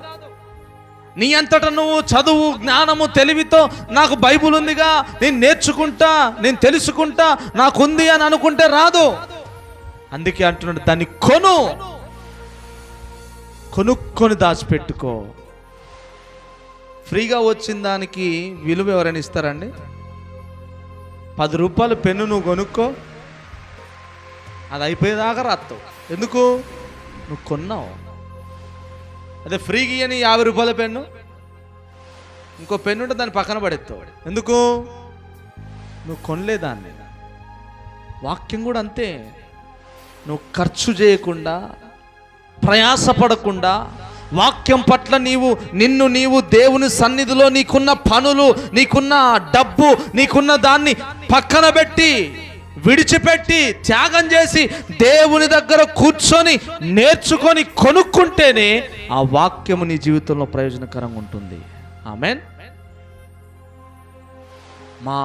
నీ అంతట నువ్వు చదువు, జ్ఞానము, తెలివితో నాకు బైబుల్ ఉందిగా, నేను నేర్చుకుంటా, నేను తెలుసుకుంటా, నాకుంది అని అనుకుంటే రాదు. అందుకే అంటున్నాడు, దాన్ని కొనుక్కొని దాచిపెట్టుకో. ఫ్రీగా వచ్చిన దానికి విలువ ఎవరైనా ఇస్తారండి? 10 రూపాయల పెన్ను నువ్వు కొనుక్కో, అది అయిపోయేదాకా రాస్తావు. ఎందుకు? నువ్వు కొన్నావు. అదే ఫ్రీగా ఇయ్యని 50 రూపాయల పెన్ను, ఇంకో పెన్ను ఉంటే దాన్ని పక్కన పడేస్తావు. ఎందుకు? నువ్వు కొనలేదాన్ని. వాక్యం కూడా అంతే. నువ్వు ఖర్చు చేయకుండా, ప్రయాసపడకుండా, వాక్యం పట్ల నిన్ను దేవుని సన్నిధిలో నీకున్న పనులు, నీకున్న డబ్బు, నీకున్న దాన్ని పక్కన పెట్టి, విడిచిపెట్టి, త్యాగం చేసి దేవుని దగ్గర కూర్చొని నేర్చుకొని కొనుక్కుంటేనే ఆ వాక్యము నీ జీవితంలో ప్రయోజనకరంగా ఉంటుంది. ఆమేన్. మా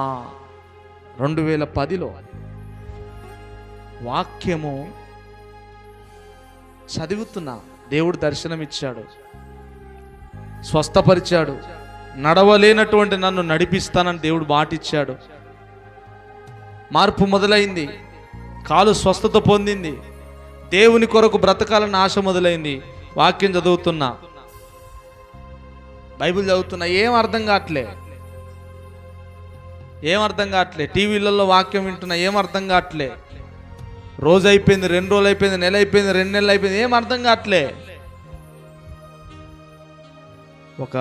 2010లో వాక్యము చదువుతున్నా, దేవుడు దర్శనం ఇచ్చాడు, స్వస్థపరిచాడు, నడవలేనటువంటి నన్ను నడిపిస్తానని దేవుడు మాటిచ్చాడు. మార్పు మొదలైంది, కాలు స్వస్థత పొందింది, దేవుని కొరకు బ్రతకాలని ఆశ మొదలైంది. వాక్యం చదువుతున్నా, బైబిల్ చదువుతున్నా, ఏం అర్థం కావట్లే. టీవీలలో వాక్యం వింటున్నా, ఏం అర్థం కావట్లే. రోజు అయిపోయింది, 2 రోజులు అయిపోయింది, నెల అయిపోయింది, 2 నెలలు అయిపోయింది, ఏం అర్థం కావట్లే. ఒక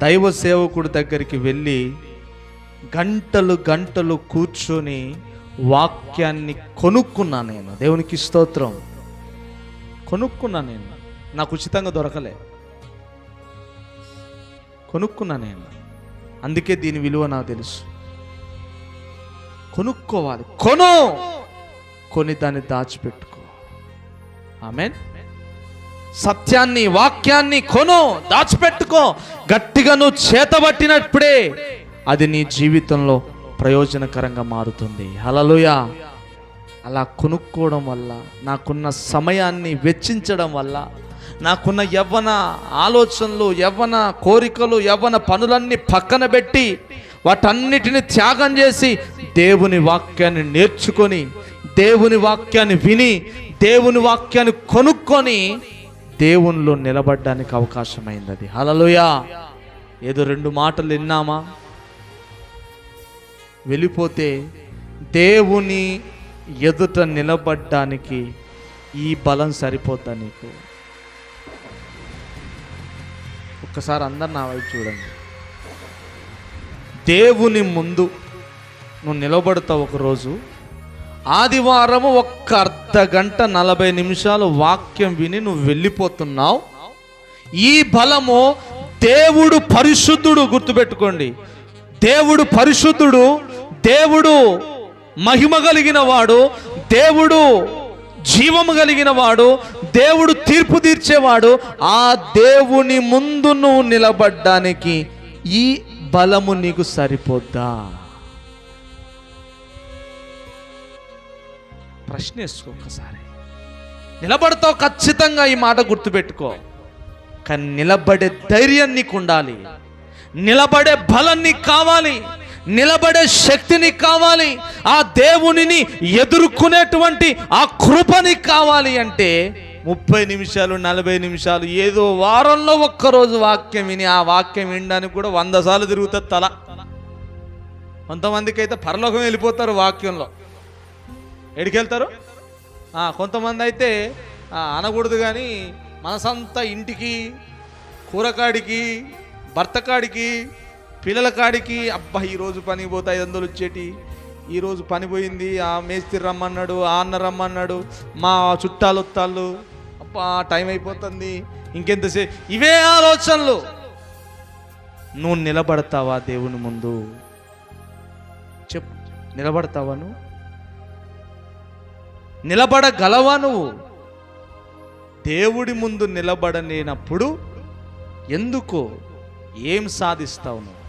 దైవ సేవకుడి దగ్గరికి వెళ్ళి గంటలు కూర్చొని వాక్యాన్ని కొనుక్కున్నా నేను. దేవునికి స్తోత్రం. కొనుక్కున్నా నేను, నాకు ఉచితంగా దొరకలే, కొనుక్కున్నా నేను. అందుకే దీని విలువ నాకు తెలుసు. కొనుక్కోవాలి, కొని దాన్ని దాచిపెట్టుకో. ఆమేన్. సత్యాన్ని, వాక్యాన్ని దాచిపెట్టుకో. గట్టిగా నువ్వు చేతబట్టినప్పుడే అది నీ జీవితంలో ప్రయోజనకరంగా మారుతుంది. హల్లెలూయా. అలా కొనుక్కోవడం వల్ల, నాకున్న సమయాన్ని వెచ్చించడం వల్ల, నాకున్న యవ్వన ఆలోచనలు, యవ్వన కోరికలు, యవ్వన పనులన్నీ పక్కన పెట్టి, వాటన్నిటిని త్యాగం చేసి దేవుని వాక్యాన్ని నేర్చుకొని, దేవుని వాక్యాన్ని విని, దేవుని వాక్యాన్ని కొనుక్కొని దేవునిలో నిలబడడానికి అవకాశమైంది అది. హల్లెలూయా. ఏదో 2 మాటలు విన్నామా, వెళ్ళిపోతే దేవుని ఎదుట నిలబడ్డానికి ఈ బలం సరిపోద్దా నీకు? ఒక్కసారి అందరు నా వైపు చూడండి. దేవుని ముందు నువ్వు నిలబడతావు. ఒకరోజు ఆదివారము 1 అర్ధగంట 40 నిమిషాలు వాక్యం విని నువ్వు వెళ్ళిపోతున్నావు. ఈ బలము దేవుడు పరిశుద్ధుడు. గుర్తుపెట్టుకోండి, దేవుడు పరిశుద్ధుడు, దేవుడు మహిమ కలిగిన వాడు, దేవుడు జీవము కలిగిన వాడు, దేవుడు తీర్పు తీర్చేవాడు. ఆ దేవుని ముందు నువ్వు నిలబడ్డానికి ఈ బలము నీకు సరిపోద్దా? ప్రశ్న వేసుకో ఒక్కసారి. నిలబడతావు ఖచ్చితంగా, ఈ మాట గుర్తుపెట్టుకో. కానీ నిలబడే ధైర్యం నీకు ఉండాలి, నిలబడే బలం నీకు కావాలి, నిలబడే శక్తి నీకు కావాలి, ఆ దేవునిని ఎదుర్కొనేటువంటి ఆ కృప నీకు కావాలి. అంటే 30 నిమిషాలు 40 నిమిషాలు ఏదో వారంలో ఒక్కరోజు వాక్యం విని, ఆ వాక్యం వినడానికి కూడా 100 సార్లు తిరుగుతుంది తల. కొంతమందికి అయితే పరలోకం వెళ్ళిపోతారు వాక్యంలో. ఎడికెళ్తారు? కొంతమంది అయితే అనకూడదు కానీ మనసంతా ఇంటికి, కూరకాడికి, భర్త కాడికి, పిల్లల కాడికి. అబ్బా ఈరోజు పని పోతే 500 వచ్చేటి, ఈరోజు పని పోయింది, ఆ మేస్త్రి రమ్మన్నాడు, ఆ అన్న రమ్మన్నాడు, మా చుట్టాలు వస్తాళ్ళు, అబ్బా టైం అయిపోతుంది, ఇంకెంతసేపు, ఇవే ఆలోచనలు. నువ్వు నిలబడతావా దేవుని ముందు? చెప్పు, నిలబడతావా? నువ్వు నిలబడగలవా? నువ్వు దేవుడి ముందు నిలబడలేనప్పుడు ఎందుకు, ఏం సాధిస్తావు నువ్వు?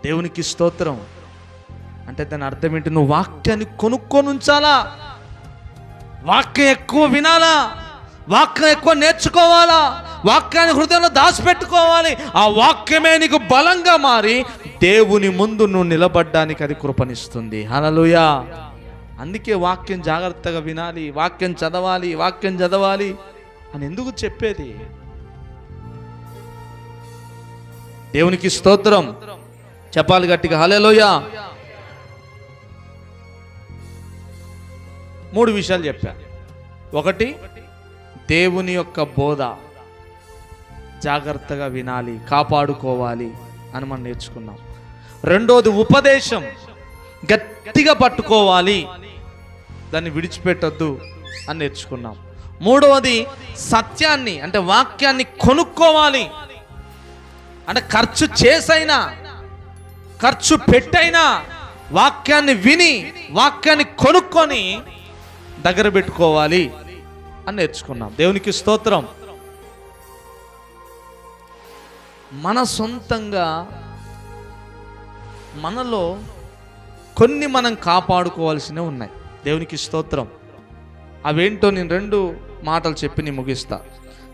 దేవునికి స్తోత్రం. అంటే దాని అర్థం ఏంటి? నువ్వు వాక్యాన్ని కొనుక్కొని ఉంచాలా, వాక్యం ఎక్కువ వినాలా, వాక్యం ఎక్కువ నేర్చుకోవాలా, వాక్యాన్ని హృదయంలో దాచిపెట్టుకోవాలి. ఆ వాక్యమే నీకు బలంగా మారి దేవుని ముందు నువ్వు నిలబడ్డానికి అది కృపనిస్తుంది. హల్లెలూయా. అందుకే వాక్యం జాగ్రత్తగా వినాలి, వాక్యం చదవాలి, వాక్యం చదవాలి అని ఎందుకు చెప్పేది? దేవునికి స్తోత్రం. చెప్పాలి గట్టిగా హల్లెలూయా. 3 విషయాలు చెప్పా. 1, దేవుని యొక్క బోధ జాగ్రత్తగా వినాలి, కాపాడుకోవాలి అని మనం నేర్చుకున్నాం. 2, ఉపదేశం గట్టిగా పట్టుకోవాలి, దాన్ని విడిచిపెట్టొద్దు అని నేర్చుకున్నాం. 3, సత్యాన్ని అంటే వాక్యాన్ని కొనుక్కోవాలి. అంటే ఖర్చు చేసైనా, ఖర్చు పెట్టైనా వాక్యాన్ని విని, వాక్యాన్ని కొనుక్కొని దగ్గర పెట్టుకోవాలి అని నేర్చుకున్నాం. దేవునికి స్తోత్రం. మన సొంతంగా మనలో కొన్ని మనం కాపాడుకోవాల్సినవి ఉన్నాయి. దేవునికి స్తోత్రం. అవేంటో నేను 2 మాటలు చెప్పి నేను ముగిస్తా.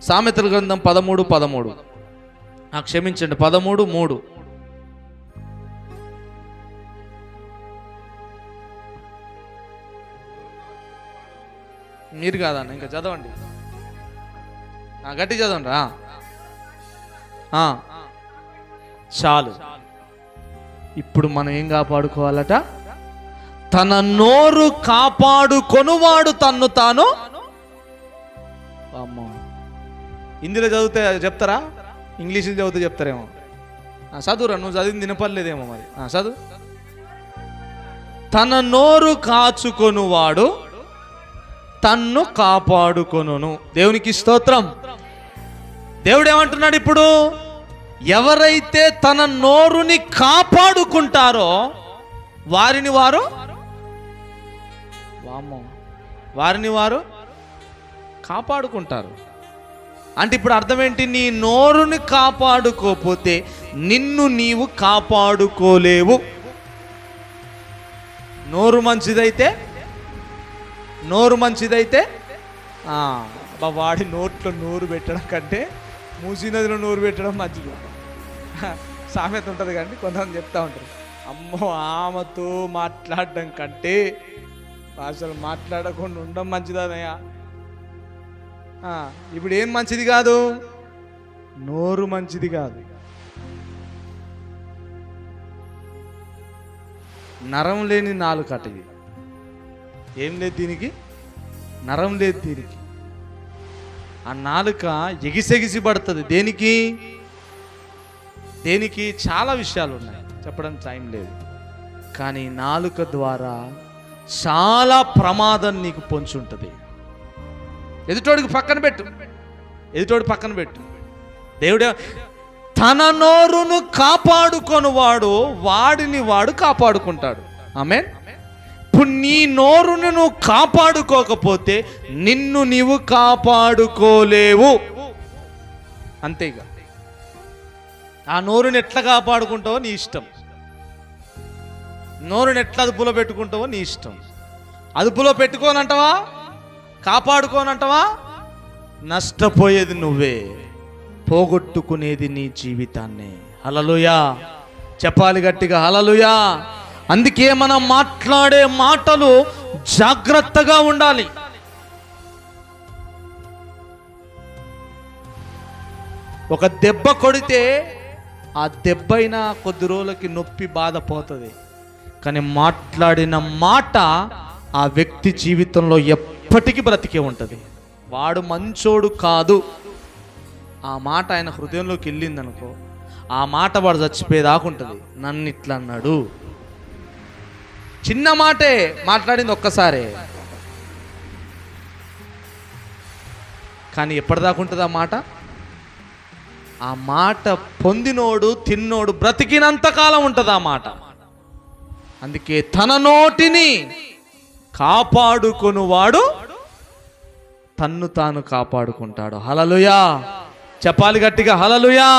సామెతల గ్రంథం 13:13. క్షమించండి, 13:3. మీరు కాదన్న, ఇంకా చదవండి, గట్టి చదవండి. చాలు. ఇప్పుడు మనం ఏం కాపాడుకోవాలట? తన నోరు కాపాడుకొనువాడు తన్ను తాను. అమ్మో, హిందీలో చదివితే చెప్తారా, ఇంగ్లీష్లో చదివితే చెప్తారేమో. చదువురా, నువ్వు చదివింది వినపడలేదేమో మరి. చదువు. తన నోరు కాచుకొనువాడు తన్ను కాపాడుకొనును. దేవునికి స్తోత్రం. దేవుడు ఏమంటున్నాడు ఇప్పుడు? ఎవరైతే తన నోరుని కాపాడుకుంటారో వారిని వారు కాపాడుకుంటారు. అంటే ఇప్పుడు అర్థం ఏంటి? నీ నోరుని కాపాడుకోకపోతే నిన్ను నీవు కాపాడుకోలేవు. నోరు మంచిదైతే వాడి నోట్లో నోరు పెట్టడం కంటే మూసీ నదిలో నోరు పెట్టడం మంచిది. సామెత ఉంటుంది కానీ కొంతమంది చెప్తా ఉంటారు, అమ్మో ఆమెతో మాట్లాడడం కంటే అసలు మాట్లాడకుండా ఉండడం మంచిదనయ్యా. ఇప్పుడు ఏం మంచిది కాదు? నోరు మంచిది కాదు. నరం లేని నాలుకట ఇది. ఏం లేదు దీనికి, నరం లేదు దీనికి. ఆ నాలుక ఎగిసెగిసి పడుతుంది. దేనికి చాలా విషయాలు ఉన్నాయి, చెప్పడానికి టైం లేదు. కానీ నాలుక ద్వారా చాలా ప్రమాదం నీకు పొంచి ఉంటుంది. ఎదుటోడి పక్కన పెట్టు. దేవుడే తన నోరును కాపాడుకొనువాడు వాడిని వాడు కాపాడుకుంటాడు. ఆమేన్. ఇప్పుడు నీ నోరును నువ్వు కాపాడుకోకపోతే నిన్ను నీవు కాపాడుకోలేవు. అంతేగా. ఆ నోరుని ఎట్లా కాపాడుకుంటావో నీ ఇష్టం. నోరుని ఎట్లా అదుపులో పెట్టుకుంటావో నీ ఇష్టం. అదుపులో పెట్టుకోనంటావా, కాపాడుకోనంటావా, నష్టపోయేది నువ్వే, పోగొట్టుకునేది నీ జీవితాన్నే. హల్లెలూయా. చెప్పాలి గట్టిగా హల్లెలూయా. అందుకే మనం మాట్లాడే మాటలు జాగ్రత్తగా ఉండాలి. ఒక దెబ్బ కొడితే ఆ దెబ్బైనా కొద్ది రోజులకి నొప్పి బాధ పోతుంది, కానీ మాట్లాడిన మాట ఆ వ్యక్తి జీవితంలో ఎప్పటికీ బ్రతికే ఉంటుంది. వాడు మంచోడు కాదు, ఆ మాట ఆయన హృదయంలోకి వెళ్ళిందనుకో, ఆ మాట వాడు చచ్చిపోయేదాకుంటుంది. నన్ను ఇట్లా అన్నాడు, చిన్న మాటే మాట్లాడింది ఒక్కసారే, కానీ ఎప్పటిదాకా ఉంటుంది ఆ మాట? ఆ మాట పొందినోడు తిన్నోడు బ్రతికినంత కాలం ఉంటుంది ఆ మాట. అందుకే తన నోటిని కాపాడుకొనువాడు తన్ను తాను కాపాడుకుంటాడు. హల్లెలూయా, చెప్పాలి గట్టిగా హల్లెలూయా.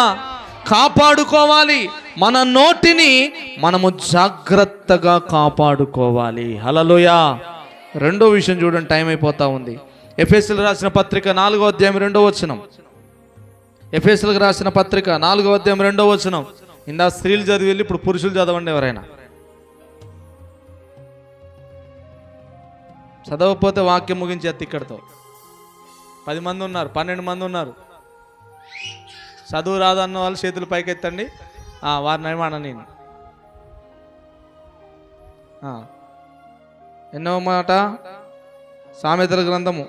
కాపాడుకోవాలి, మన నోటిని మనము జాగ్రత్తగా కాపాడుకోవాలి. హల్లెలూయా. రెండో విషయం చూడండి, టైం అయిపోతా ఉంది. ఎఫెసీయులకు రాసిన పత్రిక 4వ అధ్యాయం 2వ వచనం. ఎఫెసీయులకు రాసిన పత్రిక 4వ అధ్యాయం 2వ వచనం. ఇందా స్త్రీలు చదివి వెళ్ళి ఇప్పుడు పురుషులు చదవండి. ఎవరైనా చదవకపోతే వాక్యం ముగించేది ఇక్కడితో. 10 మంది ఉన్నారు, 12 మంది ఉన్నారు. చదువు రాదన్న వాళ్ళు చేతులు పైకెత్తండి, వారిని ఏమన్నా నేను. ఎన్నో మాట? సామెతల గ్రంథము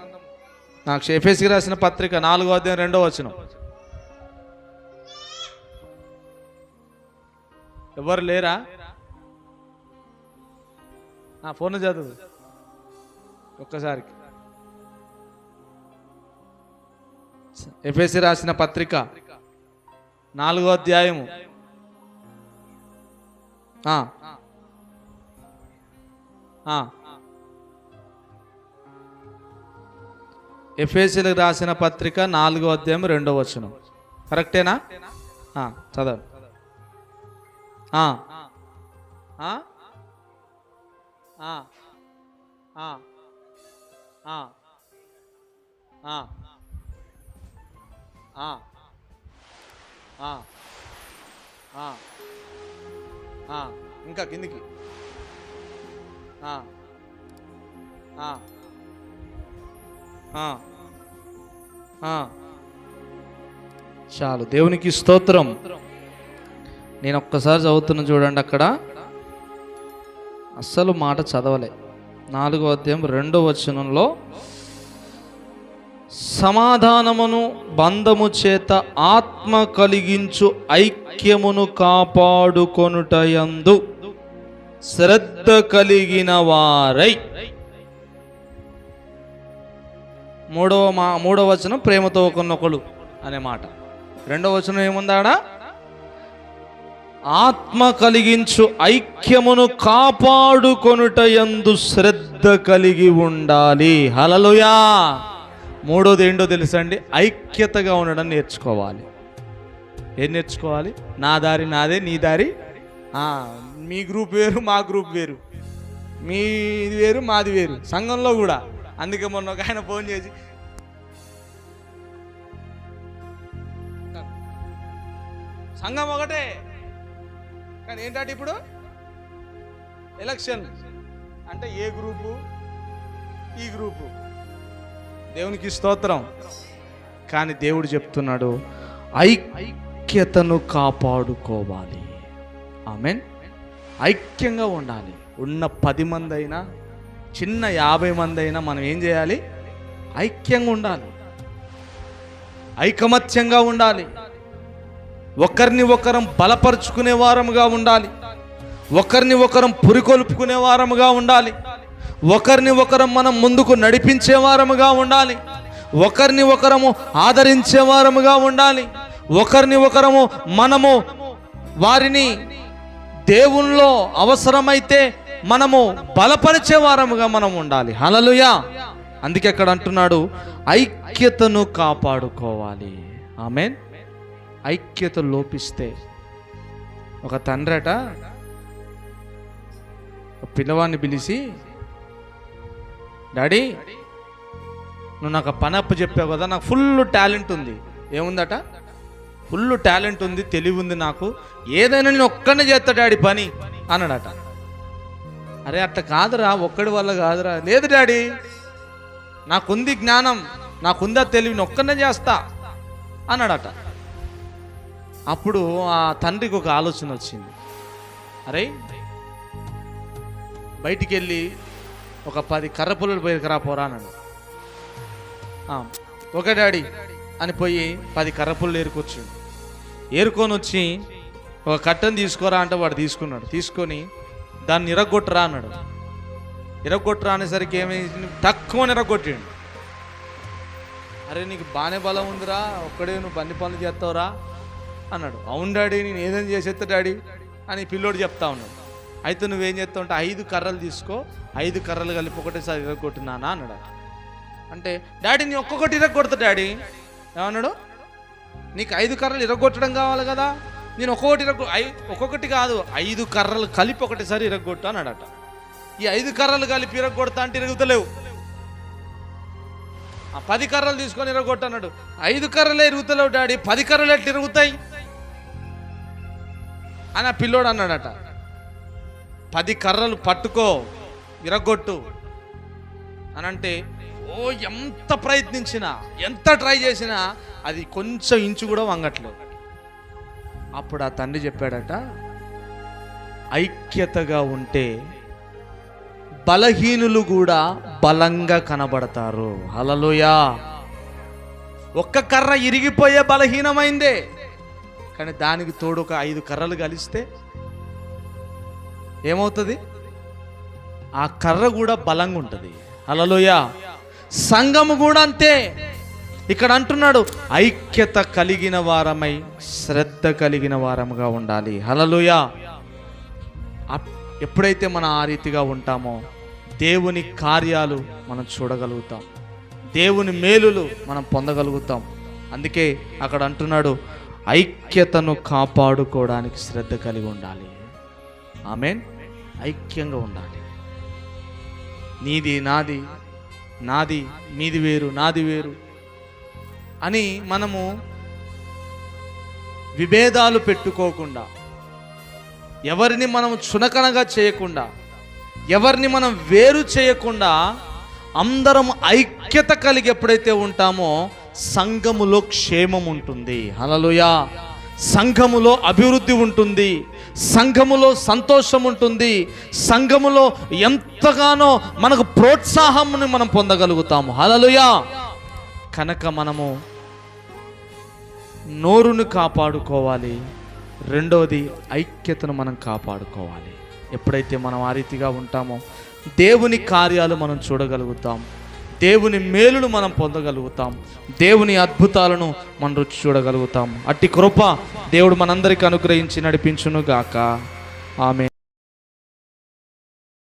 నాకు ఎఫెసీయులకు రాసిన పత్రిక 4వ అధ్యాయం 2వ వచనం. ఎవరు లేరా? ఫోన్ చదువు ఒక్కసారికి. ఎఫెసీయులకు రాసిన పత్రిక 4వ అధ్యాయము ఎఫెసీయులకు రాసిన పత్రిక 4వ అధ్యాయం 2వ వచనం. కరెక్టేనా? చదవండి. ఇంకా కిందికి. చాలు, దేవునికి స్తోత్రం. నేను ఒక్కసారి చదువుతున్నా చూడండి, అక్కడ అస్సలు మాట చదవలే. 4వ అధ్యాయం 2వ వచనంలో సమాధానమును బంధము చేత ఆత్మ కలిగించు ఐక్యమును కాపాడుకొనుటయందు శ్రద్ధ కలిగిన వారై. మూడవ వచనం ప్రేమతో ఒకరినొకరు అనే మాట. 2వ వచనం ఏముందాడా? ఆత్మ కలిగించు ఐక్యమును కాపాడుకొనుటయందు శ్రద్ధ కలిగి ఉండాలి. హల్లెలూయా. మూడోది ఏంటో తెలుసండి? ఐక్యతగా ఉండడం నేర్చుకోవాలి. ఏం నేర్చుకోవాలి? నా దారి నాదే, నీ దారి మీ గ్రూప్ వేరు, మా గ్రూప్ వేరు, మీది వేరు, మాది వేరు, సంఘంలో కూడా. అందుకే మొన్న ఒక ఆయన ఫోన్ చేసి, సంఘం ఒకటే కానీ ఏంటంటే ఇప్పుడు ఎలక్షన్ అంటే ఏ గ్రూపు ఈ గ్రూపు. దేవునికి స్తోత్రం. కానీ దేవుడు చెప్తున్నాడు ఐక్యతను కాపాడుకోవాలి. ఆమేన్. ఐక్యంగా ఉండాలి. ఉన్న 10 మంది అయినా చిన్న 50 మంది అయినా మనం ఏం చేయాలి? ఐక్యంగా ఉండాలి, ఐకమత్యంగా ఉండాలి, ఒకరిని ఒకరం బలపరుచుకునే వారముగా ఉండాలి, ఒకరిని ఒకరం పురికొల్పుకునే వారముగా ఉండాలి, ఒకరిని ఒకరం మనం ముందుకు నడిపించే వారముగా ఉండాలి, ఒకరిని ఒకరము ఆదరించే వారముగా ఉండాలి, ఒకరిని ఒకరము మనము వారిని దేవునిలో అవసరమైతే మనము బలపరిచే వారముగా మనం ఉండాలి. హల్లెలూయా. అందుకే అక్కడ అంటున్నాడు ఐక్యతను కాపాడుకోవాలి. ఆమేన్. ఐక్యత లోపిస్తే, ఒక తండ్రట పిల్లవాడిని పిలిచి, డాడీ నువ్వు నాకు పని అప్పు చెప్పావు కదా, నాకు ఫుల్ టాలెంట్ ఉంది. ఏముందట? ఫుల్ టాలెంట్ ఉంది, తెలివి ఉంది, నాకు ఏదైనా నేను ఒక్కనే చేస్తా డాడీ పని అన్నాడట. అరే అట్లా కాదురా, ఒక్కడి వల్ల కాదురా. లేదు డాడీ, నాకుంది జ్ఞానం, నాకుందా తెలివిని, ఒక్కనే చేస్తా అన్నాడట. అప్పుడు ఆ తండ్రికి ఒక ఆలోచన వచ్చింది. అరే బయటికి వెళ్ళి ఒక 10 కర్ర పుల్లలు పోయి పోరా అన్నాడు. ఓకే డాడీ అని పోయి 10 కర్ర పుల్లలు ఏరుకొచ్చాడు. ఏరుకొని వచ్చి ఒక కట్టను తీసుకోరా అంటే వాడు తీసుకున్నాడు. తీసుకొని దాన్ని ఇరగొట్టరా అన్నాడు. ఇరగొట్టరా అనేసరికి ఏమైంది, తక్కువ ఇరగొట్టాడు. అరే నీకు బాగానే బలం ఉందిరా, ఒక్కడే నువ్వు బండి పనులు చేస్తావురా అన్నాడు. అవును డాడీ, నేను ఏదైనా చేసేస్తా డాడీ అని పిల్లోడు చెప్తా ఉన్నాడు. అయితే నువ్వేం చేస్తావు అంటే 5 కర్రలు తీసుకో, 5 కర్రలు కలిపి ఒకటేసారి ఇరగొట్టినానా అన్నాడు. అంటే డాడీ నేను ఒక్కొక్కటి ఇరగొడతా డాడీ. ఏమన్నాడు, నీకు 5 కర్రలు ఇరగొట్టడం కావాలి కదా, నేను ఒక్కొక్కటి కాదు 5 కర్రలు కలిపి ఒకటేసారి ఇరగొట్టు అన్నాడట. ఈ 5 కర్రలు కలిపి ఇరగొడతా అంటే ఇరుగుతలేవు. 10 కర్రలు తీసుకొని ఇరగొట్టు అన్నాడు. 5 కర్రలే ఇరుగుతలేవు డాడీ, 10 కర్రలు ఎట్లా ఇరుగుతాయి అని ఆ పిల్లోడు అన్నాడట. 10 కర్రలు పట్టుకో ఇరగొట్టు అని అంటే ఎంత ప్రయత్నించినా ఎంత ట్రై చేసినా అది కొంచెం ఇంచు కూడా వంగట్లేదు. అప్పుడు ఆ తండ్రి చెప్పాడట, ఐక్యతగా ఉంటే బలహీనులు కూడా బలంగా కనబడతారు. హల్లెలూయా. ఒక్క కర్ర ఇరిగిపోయే బలహీనమైందే, కానీ దానికి తోడు ఒక 5 కర్రలు కలిస్తే ఏమవుతుంది, ఆ కర్ర కూడా బలంగా ఉంటుంది. హల్లెలూయా. సంఘము కూడా అంతే. ఇక్కడ అంటున్నాడు, ఐక్యత కలిగిన వారమై శ్రద్ధ కలిగిన వారముగా ఉండాలి. హల్లెలూయా. ఎప్పుడైతే మనం ఆ రీతిగా ఉంటామో దేవుని కార్యాలు మనం చూడగలుగుతాం, దేవుని మేలులు మనం పొందగలుగుతాం. అందుకే అక్కడ అంటున్నాడు, ఐక్యతను కాపాడుకోవడానికి శ్రద్ధ కలిగి ఉండాలి. ఆమేన్. ఐక్యంగా ఉండాలి. నీది నాది, నాది మీది వేరు, నాది వేరు అని మనము విభేదాలు పెట్టుకోకుండా, ఎవరిని మనం చునకనగా చేయకుండా, ఎవరిని మనం వేరు చేయకుండా అందరం ఐక్యత కలిగి ఎప్పుడైతే ఉంటామో సంఘములో క్షేమం ఉంటుంది. హల్లెలూయా. సంఘములో అభివృద్ధి ఉంటుంది, సంఘములో సంతోషం ఉంటుంది, సంఘములో ఎంతగానో మనకు ప్రోత్సాహముని మనం పొందగలుగుతాము. హల్లెలూయా. కనుక మనము నోరును కాపాడుకోవాలి, రెండోది ఐక్యతను మనం కాపాడుకోవాలి. ఎప్పుడైతే మనం ఆ రీతిగా ఉంటామో దేవుని కార్యాలు మనం చూడగలుగుతాం, దేవుని మేలును మనం పొందగలుగుతాం, దేవుని అద్భుతాలను మనం రుచి చూడగలుగుతాం. అట్టి కృప దేవుడు మనందరికీ అనుగ్రహించి నడిపించును గాక. ఆమేన్.